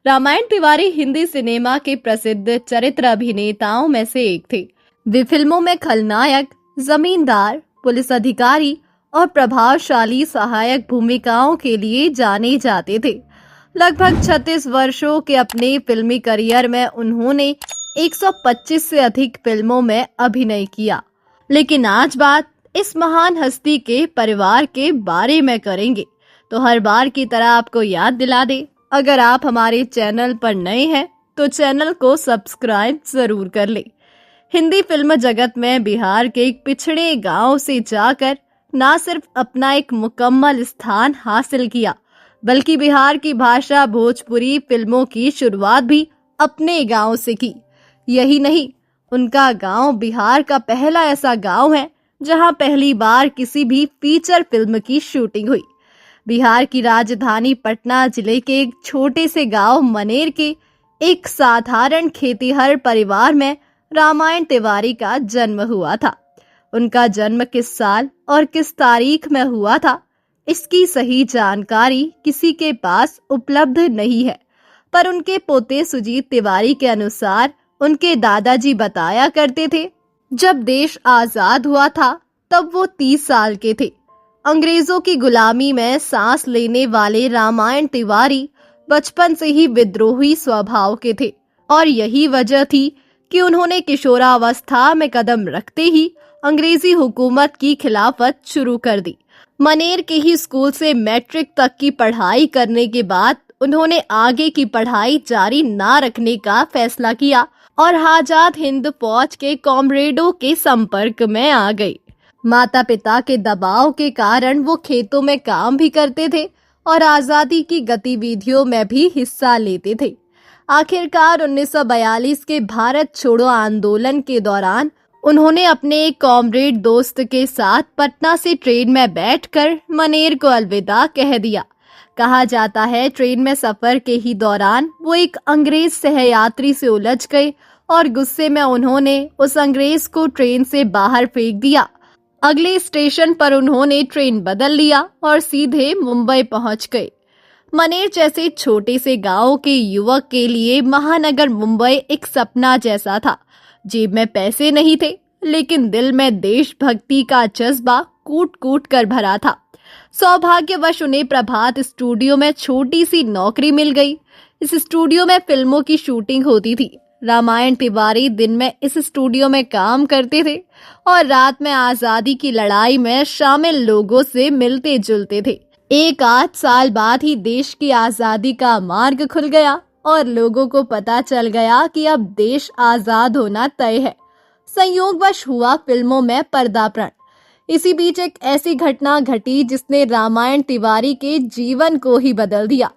Ramayan Tiwari Hindi cinema के प्रसिद्ध चरित्र अभिनेताओं में से एक थे। वे फिल्मों में खलनायक, जमींदार, पुलिस अधिकारी और प्रभावशाली सहायक भूमिकाओं के लिए जाने जाते थे। लगभग 36 वर्षों के अपने फिल्मी करियर में उन्होंने 125 से अधिक फिल्मों में अभिनय किया। लेकिन आज बात इस महान हस्ती के परिवार के बारे में करेंगे, तो हर बार की तरह आपको याद दिला दे, अगर आप हमारे चैनल पर नए हैं तो चैनल को सब्सक्राइब जरूर कर ले। हिंदी फिल्म जगत में बिहार के एक पिछड़े गांव से जाकर न सिर्फ अपना एक मुकम्मल स्थान हासिल किया, बल्कि बिहार की भाषा भोजपुरी फिल्मों की शुरुआत भी अपने गांव से की। यही नहीं, उनका गांव बिहार का पहला ऐसा गांव है जहां पहली बार किसी भी फीचर फिल्म की शूटिंग हुई। बिहार की राजधानी पटना जिले के एक छोटे से गांव मनेर के एक साधारण खेतीहर परिवार में रामायण तिवारी का जन्म हुआ था। उनका जन्म किस साल और किस तारीख में हुआ था, इसकी सही जानकारी किसी के पास उपलब्ध नहीं है, पर उनके पोते सुजीत तिवारी के अनुसार उनके दादाजी बताया करते थे, जब देश आजाद हुआ था तब वो 30 साल के थे। अंग्रेजों की गुलामी में सांस लेने वाले रामायण तिवारी बचपन से ही विद्रोही स्वभाव के थे और यही वजह थी कि उन्होंने किशोरावस्था में कदम रखते ही अंग्रेजी हुकूमत की खिलाफत शुरू कर दी। मनेर के ही स्कूल से मैट्रिक तक की पढ़ाई करने के बाद उन्होंने आगे की पढ़ाई जारी ना रखने का फैसला किया और आजाद हिंद फौज के कॉमरेडों के संपर्क में आ गई। माता पिता के दबाव के कारण वो खेतों में काम भी करते थे और आजादी की गतिविधियों में भी हिस्सा लेते थे। आखिरकार 1942 के भारत छोड़ो आंदोलन के दौरान उन्होंने अपने एक कॉमरेड दोस्त के साथ पटना से ट्रेन में बैठकर मनेर को अलविदा कह दिया। कहा जाता है ट्रेन में सफर के ही दौरान वो एक अंग्रेज सहयात्री से उलझ गए और गुस्से में उन्होंने उस अंग्रेज को ट्रेन से बाहर फेंक दिया। अगले स्टेशन पर उन्होंने ट्रेन बदल लिया और सीधे मुंबई पहुंच गए। मनेर जैसे छोटे से गांव के युवक के लिए महानगर मुंबई एक सपना जैसा था। जेब में पैसे नहीं थे, लेकिन दिल में देशभक्ति का जज्बा कूट कूट कर भरा था। सौभाग्यवश उन्हें प्रभात स्टूडियो में छोटी सी नौकरी मिल गई। इस स्टूडियो में फिल्मों की शूटिंग होती थी। रामायण तिवारी दिन में इस स्टूडियो में काम करते थे और रात में आजादी की लड़ाई में शामिल लोगों से मिलते जुलते थे। एक आध साल बाद ही देश की आजादी का मार्ग खुल गया और लोगों को पता चल गया कि अब देश आजाद होना तय है। संयोगवश हुआ फिल्मों में पर्दापण। इसी बीच एक ऐसी घटना घटी जिसने रामायण तिवारी के जीवन को ही बदल दिया।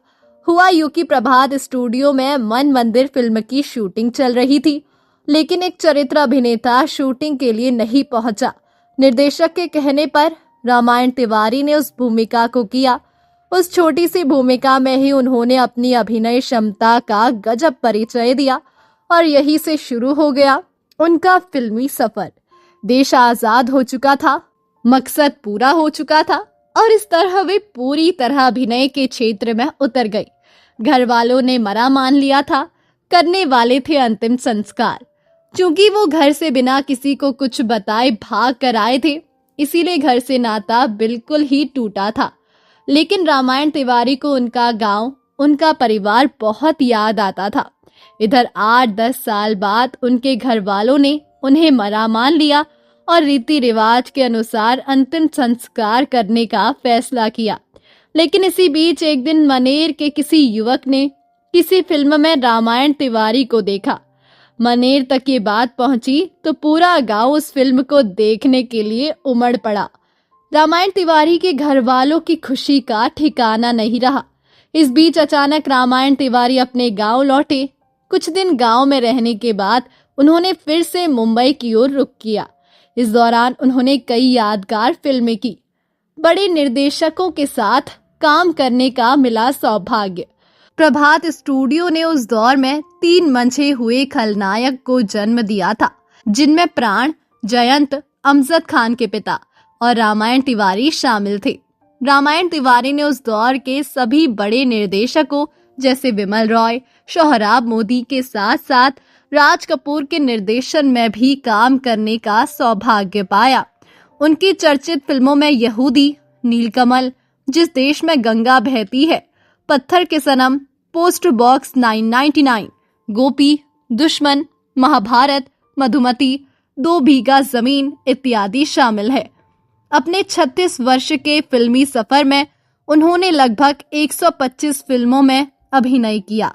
हुआ यूं कि प्रभात स्टूडियो में मन मंदिर फिल्म की शूटिंग चल रही थी, लेकिन एक चरित्र अभिनेता शूटिंग के लिए नहीं पहुंचा। निर्देशक के कहने पर रामायण तिवारी ने उस भूमिका को किया। उस छोटी सी भूमिका में ही उन्होंने अपनी अभिनय क्षमता का गजब परिचय दिया और यहीं से शुरू हो गया उनका फिल्मी सफर। देश आजाद हो चुका था, मकसद पूरा हो चुका था और इस तरह वे पूरी तरह अभिनय के क्षेत्र में उतर गई। घर वालों ने मरा मान लिया था, करने वाले थे अंतिम संस्कार। क्योंकि वो घर से बिना किसी को कुछ बताए भाग कर आए थे, इसीलिए घर से नाता बिल्कुल ही टूटा था। लेकिन रामायण तिवारी को उनका गांव, उनका परिवार बहुत याद आता था। इधर 8-10 साल बाद उनके घर वालों ने उन्हें मरा मान लिया और रीति रिवाज के अनुसार अंतिम संस्कार करने का फैसला किया। लेकिन इसी बीच एक दिन मनेर के किसी युवक ने किसी फिल्म में रामायण तिवारी को देखा। मनेर तक ये बात पहुंची तो पूरा गांव उस फिल्म को देखने के लिए उमड़ पड़ा। रामायण तिवारी के घर वालों की खुशी का ठिकाना नहीं रहा। इस बीच अचानक रामायण तिवारी अपने गांव लौटे। कुछ दिन गांव में रहने के बाद उन्होंने फिर से मुंबई की ओर रुख किया। इस दौरान उन्होंने कई यादगार फिल्में की। बड़े निर्देशकों के साथ काम करने का मिला सौभाग्य। प्रभात स्टूडियो ने उस दौर में 3 मंझे हुए खलनायक को जन्म दिया था, जिनमें प्राण, जयंत, अमजद खान के पिता और रामायण तिवारी शामिल थे। रामायण तिवारी ने उस दौर के सभी बड़े निर्देशकों जैसे विमल रॉय, सोहराब मोदी के साथ साथ राज कपूर के निर्देशन में भी काम करने का सौभाग्य पाया। उनकी चर्चित फिल्मों में यहूदी, नीलकमल, जिस देश में गंगा बहती है, पत्थर के सनम, पोस्ट बॉक्स 999, गोपी, दुश्मन, महाभारत, मधुमती, 2 बीघा जमीन इत्यादि शामिल है। अपने 36 वर्ष के फिल्मी सफर में उन्होंने लगभग 125 फिल्मों में अभिनय किया।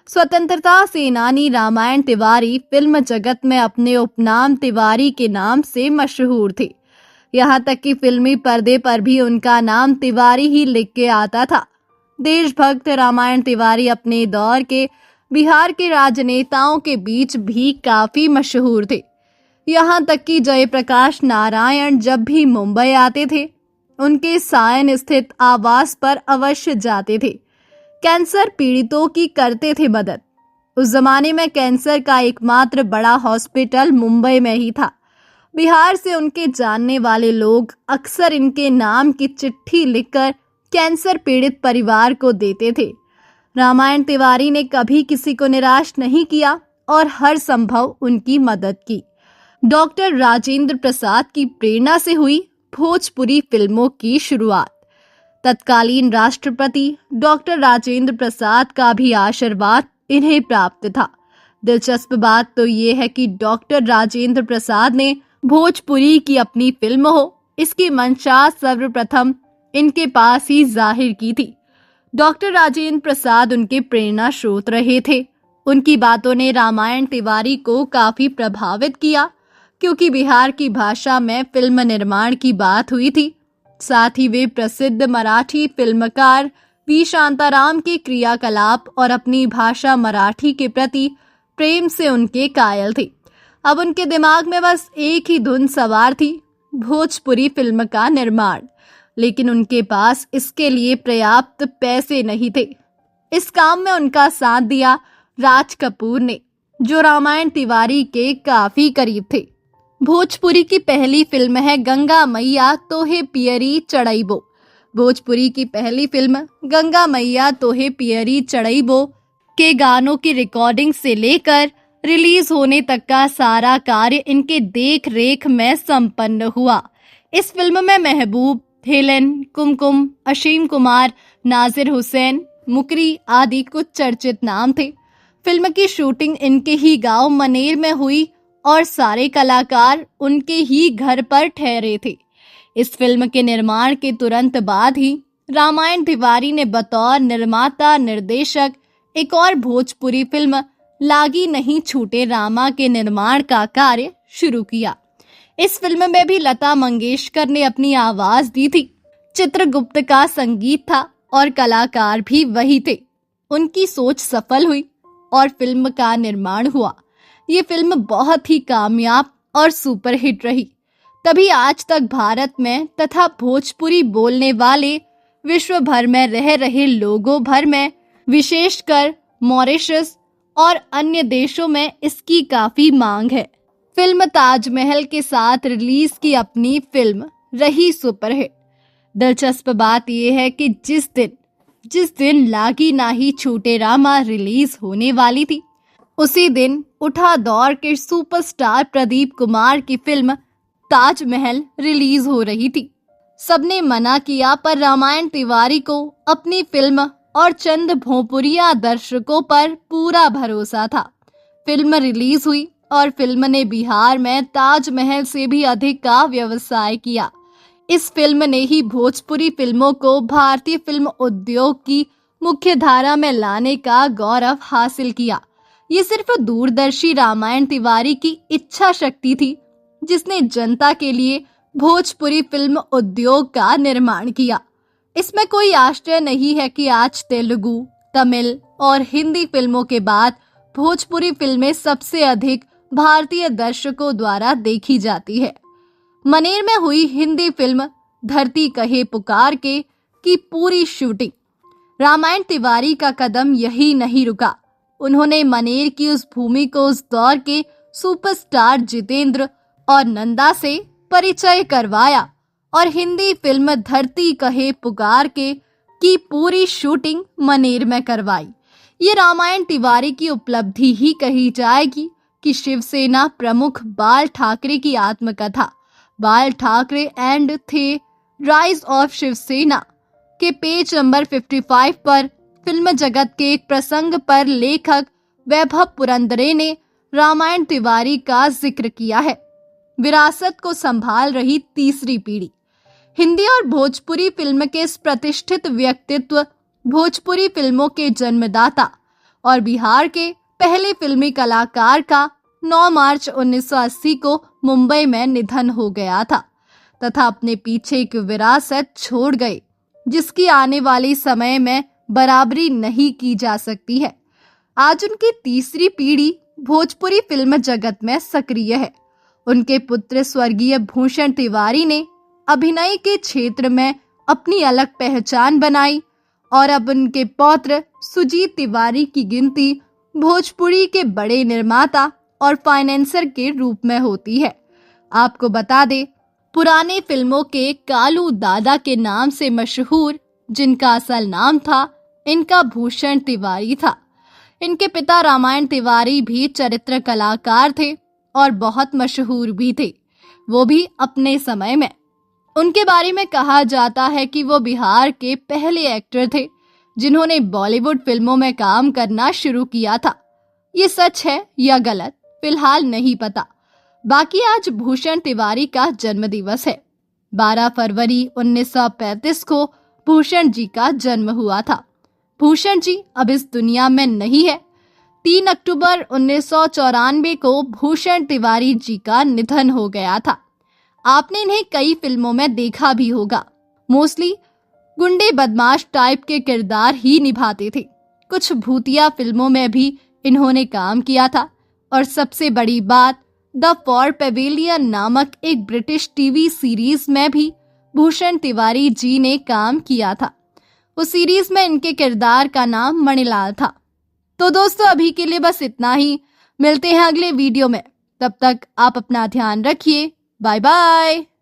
स्वतंत्रता सेनानी रामायण तिवारी फिल्म जगत में अपने उपनाम तिवारी के नाम से मशहूर थे। यहाँ तक कि फिल्मी पर्दे पर भी उनका नाम तिवारी ही लिख के आता था। देशभक्त रामायण तिवारी अपने दौर के बिहार के राजनेताओं के बीच भी काफी मशहूर थे। यहाँ तक कि जयप्रकाश नारायण जब भी मुंबई आते थे, उनके सायन स्थित आवास पर अवश्य जाते थे। कैंसर पीड़ितों की करते थे मदद। उस जमाने में कैंसर का एकमात्र बड़ा हॉस्पिटल मुंबई में ही था। बिहार से उनके जानने वाले लोग अक्सर इनके नाम की चिट्ठी लिखकर कैंसर पीड़ित परिवार को देते थे। रामायण तिवारी ने कभी किसी को निराश नहीं किया और हर संभव उनकी मदद की। डॉक्टर राजेंद्र प्रसाद की प्रेरणा से हुई भोजपुरी फिल्मों की शुरुआत। तत्कालीन राष्ट्रपति डॉक्टर राजेंद्र प्रसाद का भी आशीर्वाद इन्हें प्राप्त था। दिलचस्प बात तो ये है कि डॉक्टर राजेंद्र प्रसाद ने भोजपुरी की अपनी फिल्म हो, इसकी मंशा सर्वप्रथम इनके पास ही जाहिर की थी। डॉक्टर राजेंद्र प्रसाद उनके प्रेरणा स्रोत रहे थे। उनकी बातों ने रामायण तिवारी को काफी प्रभावित किया, क्योंकि बिहार की भाषा में फिल्म निर्माण की बात हुई थी। साथ ही वे प्रसिद्ध मराठी फिल्मकार वी शांताराम के क्रियाकलाप और अपनी भाषा मराठी के प्रति प्रेम से उनके कायल थे। अब उनके दिमाग में बस एक ही धुन सवार थी, भोजपुरी फिल्म का निर्माण। लेकिन उनके पास इसके लिए पर्याप्त पैसे नहीं थे। इस काम में उनका साथ दिया राज कपूर ने, जो रामायण तिवारी के काफी करीब थे। भोजपुरी की पहली फिल्म है गंगा मैया तोहे पियरी चढ़ैबो। भोजपुरी की पहली फिल्म गंगा मैया तोहे पियरी चढ़ैबो के गानों की रिकॉर्डिंग से लेकर रिलीज होने तक का सारा कार्य इनके देख रेख में संपन्न हुआ। इस फिल्म में महबूब, हेलन, कुमकुम, असीम कुमार, नाजिर हुसैन, मुकरी आदि कुछ चर्चित नाम थे। फिल्म की शूटिंग इनके ही गांव मनेर में हुई और सारे कलाकार उनके ही घर पर ठहरे थे। इस फिल्म के निर्माण के तुरंत बाद ही रामायण तिवारी ने बतौर निर्माता निर्देशक एक और भोजपुरी फिल्म लागी नहीं छूटे रामा के निर्माण का कार्य शुरू किया। इस फिल्म में भी लता मंगेशकर ने अपनी आवाज दी थी। चित्रगुप्त का संगीत था और कलाकार भी वही थे। उनकी सोच सफल हुई और फिल्म का निर्माण हुआ। ये फिल्म बहुत ही कामयाब और सुपरहिट रही। तभी आज तक भारत में तथा भोजपुरी बोलने वाले विश्व भर में रह रहे लोगों भर में, विशेषकर मॉरिशस और अन्य देशों में इसकी काफी मांग है। फिल्म ताजमहल के साथ रिलीज की अपनी फिल्म रही सुपरहिट। दिलचस्प बात यह है कि जिस दिन लागी नाही छूटे रामा रिलीज होने वाली थी, उसी दिन उठा दौर के सुपरस्टार प्रदीप कुमार की फिल्म ताजमहल रिलीज हो रही थी। सबने मना किया, पर रामायण तिवारी को अपनी फिल्म और चंद भोंपुरिया दर्शकों पर पूरा भरोसा था। फिल्म रिलीज हुई और फिल्म ने बिहार में ताजमहल से भी अधिक का व्यवसाय किया। इस फिल्म ने ही भोजपुरी फिल्मों को भारतीय फिल्म उद्योग की मुख्य धारा में लाने का गौरव हासिल किया। ये सिर्फ दूरदर्शी रामायण तिवारी की इच्छा शक्ति थी, जिसने जनता के लिए भोजपुरी फिल्म उद्योग का निर्माण किया। इसमें कोई आश्चर्य नहीं है कि आज तेलुगु, तमिल और हिंदी फिल्मों के बाद भोजपुरी फिल्में सबसे अधिक भारतीय दर्शकों द्वारा देखी जाती है। मनेर में हुई हिंदी फिल्म धरती कहे पुकार के की पूरी शूटिंग, रामायण तिवारी का कदम यही नहीं रुका। उन्होंने मनेर की उस भूमि को उस दौर के सुपरस्टार जितेंद्र और नंदा से परिचय करवाया और हिंदी फिल्म धरती कहे पुकार के की पूरी शूटिंग मनेर में करवाई। ये रामायण तिवारी की उपलब्धि ही कही जाएगी कि शिवसेना प्रमुख बाल ठाकरे की आत्मकथा बाल ठाकरे एंड थे राइज ऑफ शिवसेना के पेज नंबर 55 पर फिल्म जगत के एक प्रसंग पर लेखक वैभव पुरंदरे ने रामायण तिवारी का जिक्र किया है। विरासत को संभाल रही तीसरी पीढ़ी। हिंदी और भोजपुरी फिल्म के इस प्रतिष्ठित व्यक्तित्व, भोजपुरी फिल्मों के जन्मदाता और बिहार के पहले फिल्मी कलाकार का 9 मार्च 1980 को मुंबई में निधन हो गया था तथा अपने पीछे एक विरासत छोड़ गए जिसकी आने वाले समय में बराबरी नहीं की जा सकती है। आज उनकी तीसरी पीढ़ी भोजपुरी फिल्म जगत में सक्रिय है। उनके पुत्र स्वर्गीय भूषण तिवारी ने अभिनय के क्षेत्र में अपनी अलग पहचान बनाई और अब उनके पौत्र सुजीत तिवारी की गिनती भोजपुरी के बड़े निर्माता और फाइनेंसर के रूप में होती है। आपको बता दें, पुराने फिल्मों के कालू दादा के नाम से मशहूर जिनका असल नाम था, इनका भूषण तिवारी था। इनके पिता रामायण तिवारी भी चरित्र कलाकार थे और बहुत मशहूर भी थे, वो भी अपने समय में। उनके बारे में कहा जाता है कि वो बिहार के पहले एक्टर थे जिन्होंने बॉलीवुड फिल्मों में काम करना शुरू किया था। ये सच है या गलत फिलहाल नहीं पता। बाकी आज भूषण तिवारी का जन्मदिवस है। 12 फरवरी 1935 को भूषण जी का जन्म हुआ था। भूषण जी अब इस दुनिया में नहीं है। 3 अक्टूबर 1994 को भूषण तिवारी जी का निधन हो गया था। आपने इन्हें कई फिल्मों में देखा भी होगा। मोस्टली गुंडे बदमाश टाइप के किरदार ही निभाते थे। कुछ भूतिया फिल्मों में भी इन्होंने काम किया था और सबसे बड़ी बात, द फॉर पेविलियन नामक एक ब्रिटिश टीवी सीरीज में भी भूषण तिवारी जी ने काम किया था। उस सीरीज में इनके किरदार का नाम मणिलाल था। तो दोस्तों, अभी के लिए बस इतना ही। मिलते हैं अगले वीडियो में। तब तक आप अपना ध्यान रखिए। Bye bye.